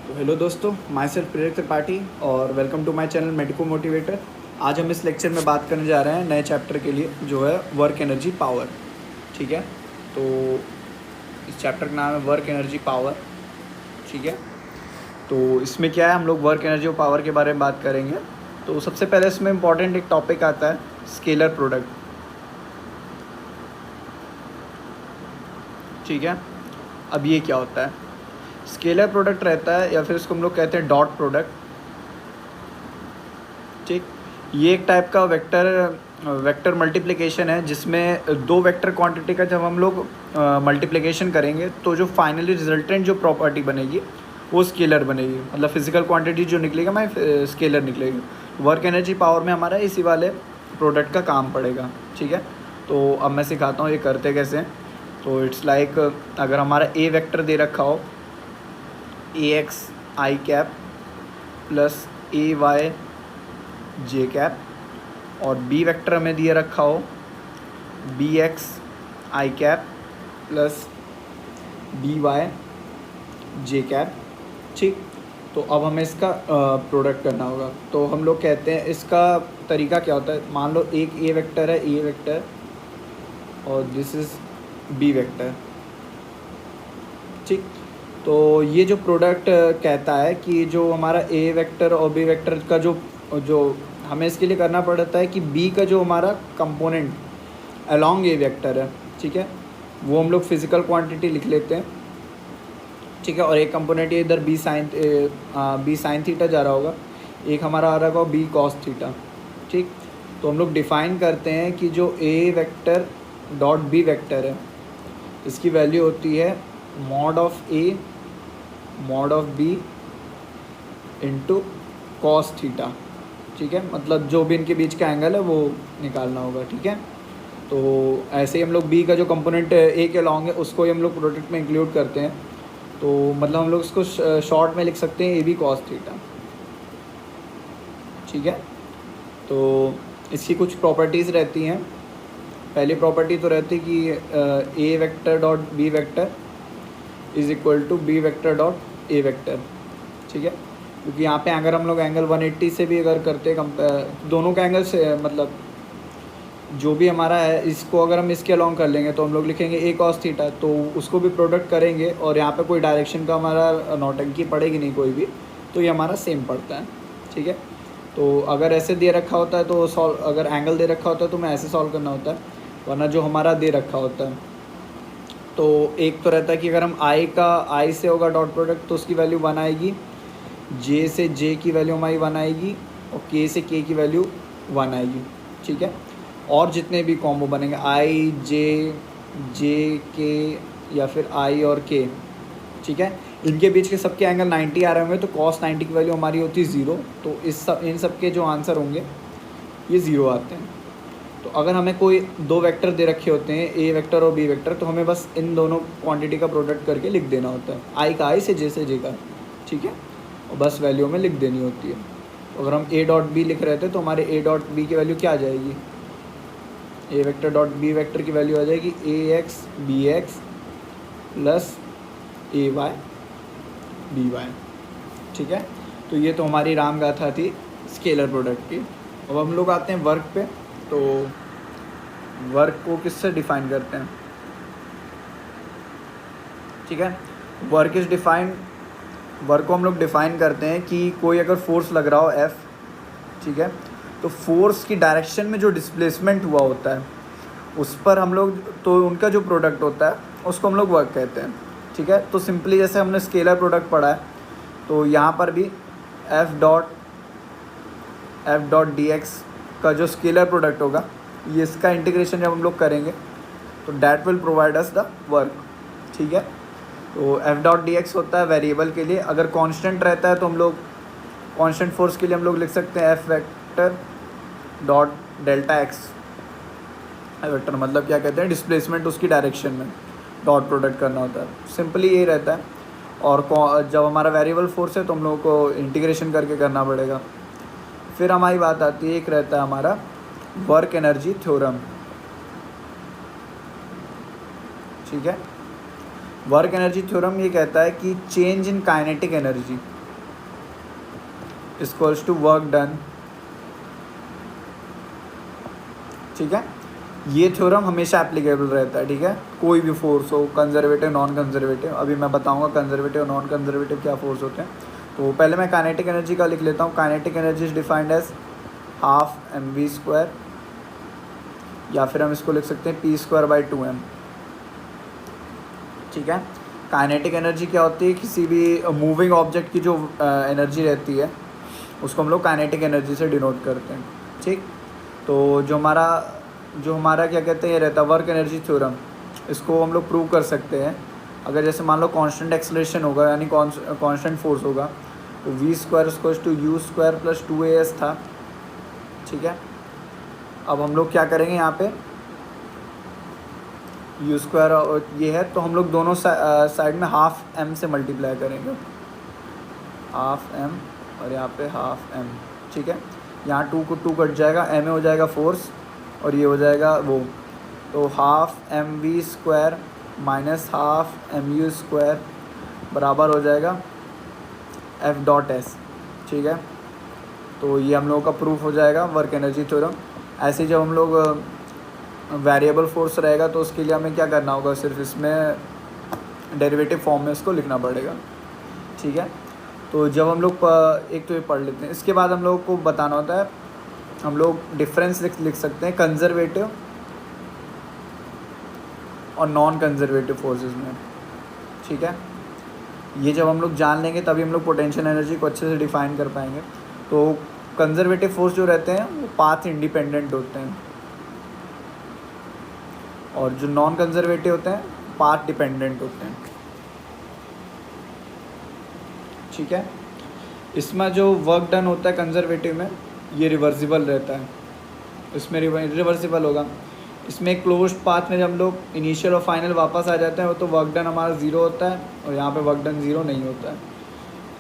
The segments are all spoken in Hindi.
तो हेलो दोस्तों, माई सेल्फ प्रेरक त्रिपाठी और welcome to my channel medico motivator. आज हम इस लेक्चर में बात करने जा रहे हैं नए चैप्टर के लिए, जो है वर्क एनर्जी पावर। ठीक है, तो इस चैप्टर का नाम है वर्क एनर्जी पावर। ठीक है, तो इसमें क्या है, हम लोग वर्क एनर्जी और पावर के बारे में बात करेंगे। तो सबसे पहले इसमें इम्पॉर्टेंट एक टॉपिक आता है स्केलर प्रोडक्ट। ठीक है, अब ये क्या होता है? स्केलर प्रोडक्ट रहता है या फिर इसको हम लोग कहते हैं डॉट प्रोडक्ट। ठीक, ये एक टाइप का वेक्टर मल्टीप्लिकेशन है, जिसमें दो वेक्टर क्वांटिटी का जब हम लोग मल्टीप्लिकेशन करेंगे तो जो फाइनली रिजल्टेंट जो प्रॉपर्टी बनेगी वो स्केलर बनेगी। मतलब फिजिकल क्वांटिटी जो निकलेगा मैं स्केलर निकलेगी। वर्क एनर्जी पावर में हमारा इसी वाले प्रोडक्ट का काम पड़ेगा। ठीक है, तो अब मैं सिखाता हूँ ये करते कैसे हैं। तो इट्स लाइक अगर हमारा ए वेक्टर दे रखा हो ए एक्स आई कैप प्लस ए वाई जे कैप, और बी वेक्टर हमें दिए रखा हो बी एक्स आई कैप प्लस बी वाई जे कैप। ठीक, तो अब हमें इसका प्रोडक्ट करना होगा। तो हम लोग कहते हैं इसका तरीका क्या होता है। मान लो एक ए वेक्टर है, ए वेक्टर, और दिस इज़ बी वेक्टर। ठीक, तो ये जो प्रोडक्ट कहता है कि जो हमारा ए वेक्टर और बी वेक्टर का जो जो हमें इसके लिए करना पड़ता है कि बी का जो हमारा कंपोनेंट अलोंग ए वेक्टर है, ठीक है, वो हम लोग फिजिकल क्वांटिटी लिख लेते हैं। ठीक है, और एक कंपोनेंट ये इधर बी साइन थीटा जा रहा होगा, एक हमारा आ रहा होगा बी कॉस थीटा। ठीक, तो हम लोग डिफ़ाइन करते हैं कि जो A vector dot B vector है, इसकी वैल्यू होती है mod of A mod of B into cos theta. ठीक है, मतलब जो भी इनके बीच का एंगल है वो निकालना होगा। ठीक है, तो ऐसे ही हम लोग बी का जो कंपोनेंट ए के अलॉन्ग है उसको ही हम लोग प्रोडक्ट में इंक्लूड करते हैं। तो मतलब हम लोग इसको शॉर्ट में लिख सकते हैं ए बी कॉस थीटा। ठीक है, तो इसकी कुछ प्रॉपर्टीज़ रहती हैं। पहली प्रॉपर्टी तो रहती है कि A vector dot B vector is equal to B vector dot A vector. ठीक है, क्योंकि यहाँ पे अगर हम लोग एंगल 180 से भी अगर करते दोनों का एंगल से, मतलब जो भी हमारा है इसको अगर हम इसके अलॉन्ग कर लेंगे तो हम लोग लिखेंगे ए कॉस थीटा, तो उसको भी प्रोडक्ट करेंगे और यहाँ पे कोई डायरेक्शन का हमारा नौटंकी पड़ेगी नहीं कोई भी, तो ये हमारा सेम पड़ता है। ठीक है, तो अगर ऐसे दे रखा होता है तो अगर एंगल दे रखा होता है तो मैं ऐसे सॉल्व करना होता है, वरना जो हमारा दे रखा होता है तो एक तो रहता है कि अगर हम आई से होगा डॉट प्रोडक्ट तो उसकी वैल्यू 1 आएगी, जे से जे की वैल्यू हमारी 1 आएगी, और के से के की वैल्यू 1 आएगी। ठीक है, और जितने भी कॉम्बो बनेंगे आई जे के या फिर आई और के, ठीक है, इनके बीच के सबके एंगल 90 आ रहे होंगे, तो कॉस 90 की वैल्यू हमारी होती है 0। तो इन सब के जो आंसर होंगे ये 0 आते हैं। तो अगर हमें कोई दो वेक्टर दे रखे होते हैं ए वेक्टर और बी वेक्टर, तो हमें बस इन दोनों क्वांटिटी का प्रोडक्ट करके लिख देना होता है, आई का आई से जे का। ठीक है, और बस वैल्यू में लिख देनी होती है। तो अगर हम ए डॉट बी लिख रहे थे तो हमारे ए डॉट बी की वैल्यू क्या आ जाएगी, ए वेक्टर डॉट बी वेक्टर की वैल्यू आ जाएगी ए एक्स बी एक्स प्लस ए वाई बी वाई। ठीक है, तो ये तो हमारी राम गाथा थी स्केलर प्रोडक्ट की। अब हम लोग आते हैं वर्क पे। तो वर्क को किससे डिफाइन करते हैं? ठीक है, वर्क इज़ डिफाइंड, वर्क को हम लोग डिफ़ाइन करते हैं कि कोई अगर फोर्स लग रहा हो F, ठीक है, तो फोर्स की डायरेक्शन में जो डिस्प्लेसमेंट हुआ होता है उस पर हम लोग, तो उनका जो प्रोडक्ट होता है उसको हम लोग वर्क कहते हैं। ठीक है, तो सिंपली जैसे हमने स्केलर प्रोडक्ट पढ़ा है, तो यहाँ पर भी एफ डॉट डी एक्स का जो स्केलर प्रोडक्ट होगा, ये इसका इंटीग्रेशन जब हम लोग करेंगे तो that will provide us the work. ठीक है, तो एफ डॉट डी एक्स होता है वेरिएबल के लिए। अगर कांस्टेंट रहता है तो हम लोग कांस्टेंट फोर्स के लिए हम लोग लिख सकते हैं F vector dot delta x vector, मतलब क्या कहते हैं, डिस्प्लेसमेंट उसकी डायरेक्शन में डॉट प्रोडक्ट करना होता है। सिंपली ये रहता है। और जब हमारा वेरिएबल फोर्स है तो हम लोगों को इंटीग्रेशन करके करना पड़ेगा। फिर हमारी बात आती है, एक रहता है हमारा वर्क एनर्जी थ्योरम। ठीक है, वर्क एनर्जी थ्योरम ये कहता है कि change in kinetic energy, equals to work done. ठीक है, ये थ्योरम हमेशा एप्लीकेबल रहता है। ठीक है, कोई भी फोर्स हो, कंजर्वेटिव नॉन कंजर्वेटिव। अभी मैं बताऊंगा कंजर्वेटिव और नॉन कंजर्वेटिव क्या फोर्स होते हैं। तो पहले मैं काइनेटिक एनर्जी का लिख लेता हूँ। Kinetic energy is defined as ½ mv², या फिर हम इसको लिख सकते हैं p²/2m। ठीक है, काइनेटिक एनर्जी क्या होती है? किसी भी मूविंग ऑब्जेक्ट की जो एनर्जी रहती है उसको हम लोग काइनेटिक एनर्जी से डिनोट करते हैं। ठीक, तो जो हमारा क्या कहते हैं ये रहता है वर्क एनर्जी थ्योरम, इसको हम लोग प्रूव कर सकते हैं। अगर जैसे मान लो कांस्टेंट एक्सेलरेशन होगा यानी कांस्टेंट फोर्स होगा, तो v² = u² + 2as था। ठीक है, अब हम लोग क्या करेंगे यहाँ पे u² ये है, तो हम लोग दोनों साइड में ½ m से मल्टीप्लाई करेंगे, ½ m और यहाँ पे ½ m। ठीक है, यहाँ 2 को 2 कट जाएगा, m हो जाएगा फोर्स और ये हो जाएगा वो, तो ½ mv² - ½ mu² बराबर हो जाएगा F.S। ठीक है, तो ये हम लोगों का प्रूफ हो जाएगा वर्क एनर्जी थ्योरम। ऐसे जब हम लोग वेरिएबल फोर्स रहेगा तो उसके लिए हमें क्या करना होगा, सिर्फ इसमें डेरिवेटिव फॉर्म में इसको लिखना पड़ेगा। ठीक है, तो जब हम लोग एक तो ये पढ़ लेते हैं, इसके बाद हम लोग को बताना होता है, हम लोग डिफरेंस लिख सकते हैं कंजर्वेटिव और नॉन कंजर्वेटिव फोर्सेस में। ठीक है, ये जब हम लोग जान लेंगे तभी हम लोग पोटेंशियल एनर्जी को अच्छे से डिफाइन कर पाएंगे। तो कंजर्वेटिव फोर्स जो रहते हैं वो पाथ इंडिपेंडेंट होते हैं, और जो नॉन कंजर्वेटिव होते हैं पाथ डिपेंडेंट होते हैं। ठीक है, इसमें जो वर्क डन होता है कंजर्वेटिव में ये रिवर्सिबल रहता है, इसमें रिवर्सिबल होगा। इसमें एक क्लोज्ड पाथ में जब हम लोग इनिशियल और फाइनल वापस आ जाते हैं तो वर्क डन हमारा 0 होता है, और यहाँ पे वर्क डन 0 नहीं होता है।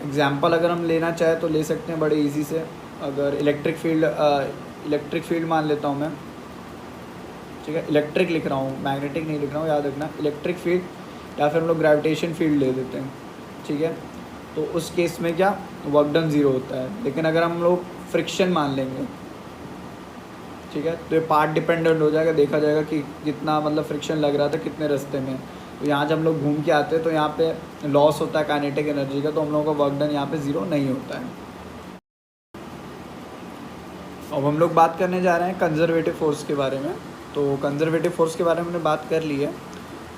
एग्जाम्पल अगर हम लेना चाहें तो ले सकते हैं बड़े इजी से। अगर इलेक्ट्रिक फील्ड मान लेता हूँ मैं। ठीक है, इलेक्ट्रिक लिख रहा हूँ, मैग्नेटिक नहीं लिख रहा हूँ, याद रखना। इलेक्ट्रिक फील्ड या फिर हम लोग ग्रेविटेशन फील्ड ले देते हैं। ठीक है, तो उस केस में क्या वर्क डन 0 होता है। लेकिन अगर हम लोग फ्रिक्शन मान लेंगे, ठीक है, तो ये पार्ट डिपेंडेंट हो जाएगा, देखा जाएगा कि कितना मतलब फ्रिक्शन लग रहा था कितने रास्ते में। तो यहाँ जब हम लोग घूम के आते हैं तो यहाँ पे लॉस होता है काइनेटिक एनर्जी का, तो हम लोगों का वर्क डन यहाँ पे 0 नहीं होता है। अब हम लोग बात करने जा रहे हैं कंजर्वेटिव फोर्स के बारे में। तो कंजर्वेटिव फोर्स के बारे में हमने बात कर ली है,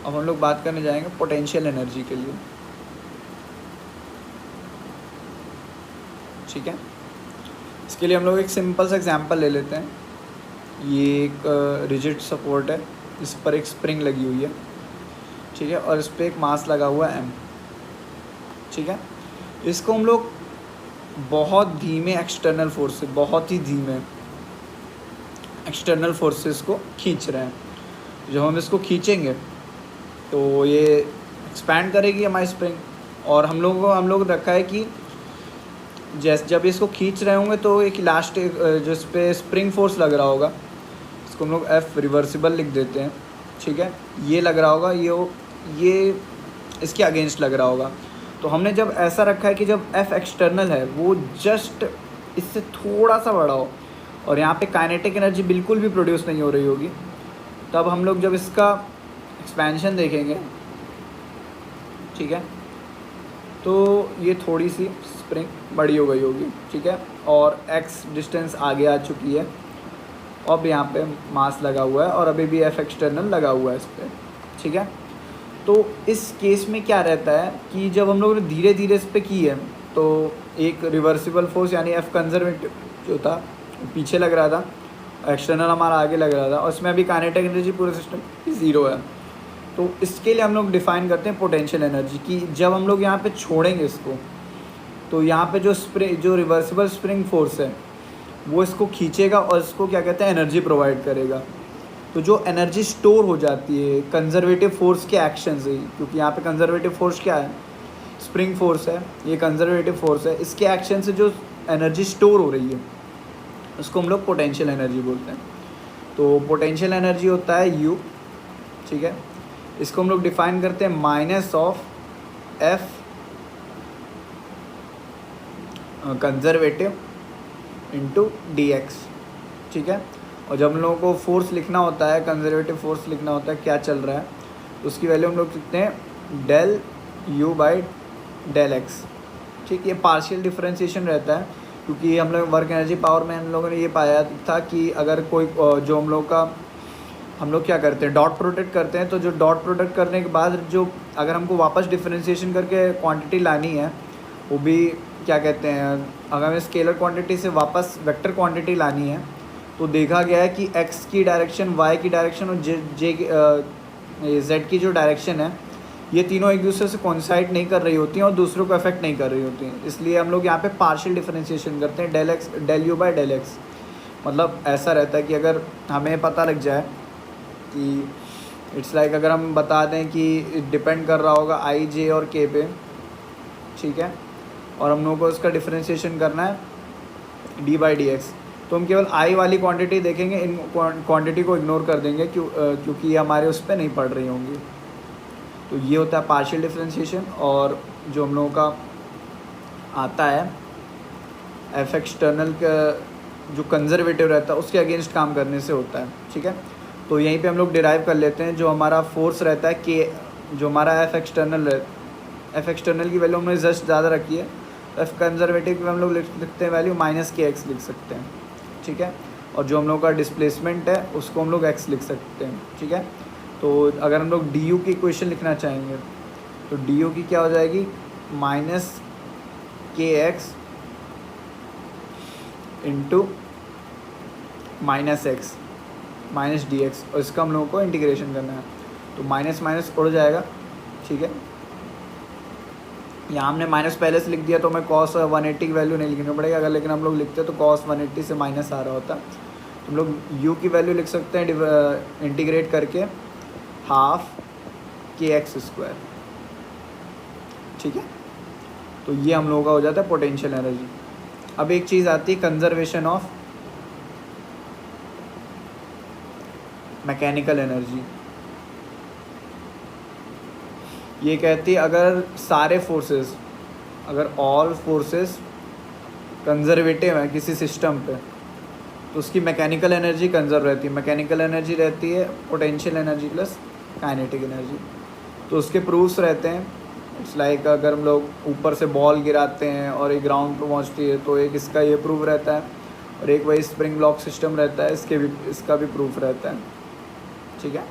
अब हम लोग बात करने जाएंगे पोटेंशियल एनर्जी के लिए। ठीक है, इसके लिए हम लोग एक सिंपल सा एग्जांपल ले लेते हैं। ये एक रिजिड सपोर्ट है, इस पर एक स्प्रिंग लगी हुई है। ठीक है, और इस पर एक मास लगा हुआ है m। ठीक है, इसको हम लोग बहुत धीमे एक्सटर्नल फोर्स से, बहुत ही धीमे एक्सटर्नल फोर्सेस को खींच रहे हैं। जब हम इसको खींचेंगे तो ये एक्सपैंड करेगी हमारी स्प्रिंग, और हम लोग रखा है कि जब इसको खींच रहे होंगे तो एक इलास्टिक जिस पे स्प्रिंग फोर्स लग रहा होगा, इसको हम लोग F रिवर्सिबल लिख देते हैं। ठीक है, ये लग रहा होगा, ये इसके अगेंस्ट लग रहा होगा। तो हमने जब ऐसा रखा है कि जब F एक्सटर्नल है वो जस्ट इससे थोड़ा सा बड़ा हो और यहाँ पे काइनेटिक एनर्जी बिल्कुल भी प्रोड्यूस नहीं हो रही होगी, तब हम लोग जब इसका एक्सपेंशन देखेंगे, ठीक है, तो ये थोड़ी सी स्प्रिंग बड़ी हो गई होगी। ठीक है, और x डिस्टेंस आगे आ चुकी है, अब यहाँ पे मास लगा हुआ है और अभी भी F एक्सटर्नल लगा हुआ है इस पर। ठीक है, तो इस केस में क्या रहता है कि जब हम लोग ने धीरे धीरे इस पर की है तो एक रिवर्सिबल फोर्स यानी F कंजर्वेटिव जो था पीछे लग रहा था, एक्सटर्नल हमारा आगे लग रहा था, और इसमें अभी काइनेटिक एनर्जी पूरे सिस्टम की 0 है। तो इसके लिए हम लोग डिफ़ाइन करते हैं पोटेंशियल एनर्जी की जब हम लोग यहाँ पे छोड़ेंगे इसको, तो यहाँ पे जो रिवर्सिबल स्प्रिंग फोर्स है वो इसको खींचेगा और इसको क्या कहते हैं एनर्जी प्रोवाइड करेगा। तो जो एनर्जी स्टोर हो जाती है कंजर्वेटिव फोर्स के एक्शन से, क्योंकि यहाँ पे कंजर्वेटिव फोर्स क्या है, स्प्रिंग फोर्स है, ये कंजर्वेटिव फोर्स है, इसके एक्शन से जो एनर्जी स्टोर हो रही है उसको हम लोग पोटेंशियल एनर्जी बोलते हैं। तो पोटेंशियल एनर्जी होता है U। ठीक है, इसको हम लोग डिफाइन करते हैं -F conservative into D x, ठीक है। और जब हम लोगों को फोर्स लिखना होता है, कंजर्वेटिव फोर्स लिखना होता है क्या चल रहा है, तो उसकी वैल्यू हम लोग लिखते हैं del U by del X, ठीक। ये पार्शियल डिफरेंशिएशन रहता है, क्योंकि हम लोग वर्क एनर्जी पावर में हम लोगों ने ये पाया था कि अगर कोई जो हम लोग क्या करते हैं, डॉट प्रोडक्ट करते हैं, तो जो डॉट प्रोडक्ट करने के बाद जो अगर हमको वापस डिफरेंशिएशन करके क्वांटिटी लानी है, वो भी क्या कहते हैं, अगर हमें स्केलर क्वांटिटी से वापस वेक्टर क्वांटिटी लानी है, तो देखा गया है कि एक्स की डायरेक्शन, वाई की डायरेक्शन और जेड की जो डायरेक्शन है, ये तीनों एक दूसरे से कोइंसाइड नहीं कर रही होती हैं और दूसरों को अफेक्ट नहीं कर रही होती हैं। इसलिए हम लोग यहाँ पे पार्शियल डिफरेंशिएशन करते हैं, del X del U by del X. मतलब ऐसा रहता है कि अगर हमें पता लग जाए कि इट्स लाइक अगर हम बता दें कि डिपेंड कर रहा होगा आई जे और के पे, ठीक है, और हम लोगों को इसका डिफरेंशिएशन करना है डी बाई डी एक्स, तो हम केवल आई वाली क्वांटिटी देखेंगे, इन क्वांटिटी को इग्नोर कर देंगे क्योंकि ये हमारे उस पर नहीं पड़ रही होंगी। तो ये होता है पार्शियल डिफरेंशिएशन। और जो हम लोगों का आता है एफ एक्सटर्नल का जो कंजर्वेटिव रहता है उसके अगेंस्ट काम करने से होता है, ठीक है। तो यहीं पे हम लोग डिराइव कर लेते हैं जो हमारा फोर्स रहता है के, जो हमारा एफ एक्सटर्नल की वैल्यू हमने जस्ट ज़्यादा रखी है, एफ कंजर्वेटिव की हम लोग लिखते हैं वैल्यू माइनस के एक्स लिख सकते हैं, ठीक है। और जो हम लोग का डिस्प्लेसमेंट है उसको हम लोग एक्स लिख सकते हैं, ठीक है। तो अगर हम लोग डी यू की इक्वेशन लिखना चाहेंगे तो डी यू की क्या हो जाएगी, माइनस के x into minus x minus D x, और इसका हम लोगों को इंटीग्रेशन करना है, तो माइनस माइनस उड़ जाएगा, ठीक है। यहाँ हमने माइनस पहले से लिख दिया, तो हमें कॉस 180 की वैल्यू नहीं लिखनी पड़ेगी। अगर लेकिन हम लोग लिखते तो कॉस 180 से माइनस आ रहा होता, तो हम लोग यू की वैल्यू लिख सकते हैं इंटीग्रेट करके हाफ के एक्स स्क्वायर, ठीक है। तो ये हम लोगों का हो जाता है पोटेंशियल एनर्जी। अब एक चीज़ आती है कंजर्वेशन ऑफ मैकेनिकल एनर्जी। ये कहती है अगर सारे फोर्सेस, अगर ऑल फोर्सेस कंजर्वेटिव हैं किसी सिस्टम पे, तो उसकी मैकेनिकल एनर्जी कंजर्व रहती है। मैकेनिकल एनर्जी रहती है potential energy plus kinetic energy. तो उसके प्रूफ्स रहते हैं, इट्स लाइक अगर हम लोग ऊपर से बॉल गिराते हैं और एक ग्राउंड पर पहुँचती है, तो एक इसका ये प्रूफ रहता है, और एक वही स्प्रिंग ब्लॉक सिस्टम रहता है, इसका भी प्रूफ रहता है, ठीक है।